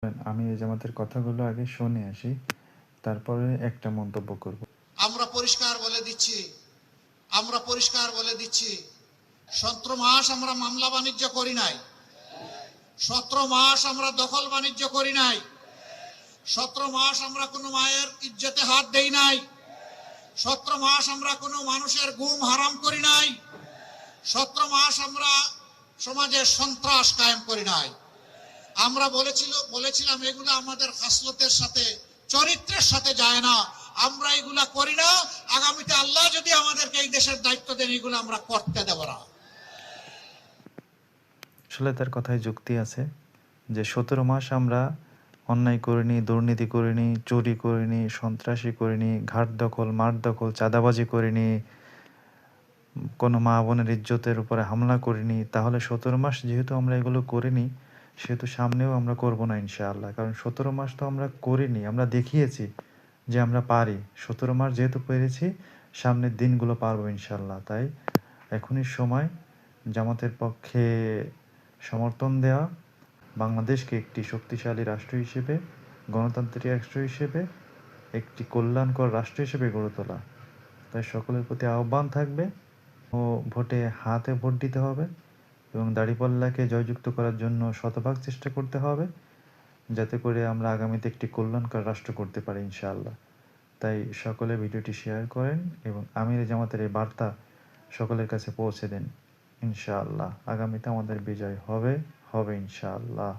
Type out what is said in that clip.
আমি এই জামাতের কথাগুলো আগে শুনে আসি, তারপরে একটা মন্তব্য করব। আমরা পরিষ্কার বলে দিচ্ছি 17 মাস আমরা মামলা বাণিজ্য করি নাই, 17 মাস আমরা দখল বাণিজ্য করি নাই, 17 মাস আমরা কোনো মায়ের ইজ্জতে হাত দেই নাই, 17 মাস আমরা কোনো মানুষের গুম হারাম করি নাই, 17 মাস আমরা সমাজে সন্ত্রাস কায়েম করি নাই। আমরা বলেছিলাম এগুলো আমাদের খাসলতের সাথে, চরিত্রের সাথে যায় না, আমরা এগুলা করি না। আগামীতে আল্লাহ যদি আমাদেরকে এই দেশের দায়িত্ব দেন, এগুলো আমরা করতে দেব না। আসলে তার কথায় যুক্তি আছে যে 17 মাস আমরা অন্যায় করিনি, দুর্নীতি করিনি, চুরি করিনি, সন্ত্রাসী করিনি, ঘাট দখল, মাঠ দখল, চাঁদাবাজি করিনি, কোনো মা বোনের ইজ্জতের উপরে হামলা করিনি। তাহলে 17 মাস যেহেতু আমরা এগুলো করিনি, সেহেতু সামনেও আমরা করব না ইনশাআল্লাহ। কারণ 17 মাস তো আমরা করিনি, আমরা দেখিয়েছি যে আমরা পারি। 17 মাস যেহেতু পেরেছি, সামনের দিনগুলো পারবো ইনশাআল্লাহ। তাই এখনই সময় জামাতের পক্ষে সমর্থন দেওয়া, বাংলাদেশকে একটি শক্তিশালী রাষ্ট্র হিসেবে, গণতান্ত্রিক রাষ্ট্র হিসেবে, একটি কল্যাণকর রাষ্ট্র হিসেবে গড়ে তোলা। তাই সকলের প্রতি আহ্বান থাকবে ও হাতে ভোট দিতে হবে এবং দাঁড়িপাল্লাকে জয়যুক্ত করার জন্য শতভাগ চেষ্টা করতে হবে, যাতে করে আমরা আগামীতে একটি কল্যাণকর রাষ্ট্র করতে পারি ইনশাআল্লাহ। তাই সকলে ভিডিওটি শেয়ার করেন এবং আমির জামাতের এই বার্তা সকলের কাছে পৌঁছে দেন ইনশাআল্লাহ। আগামীতে আমাদের বিজয় হবে ইনশাআল্লাহ।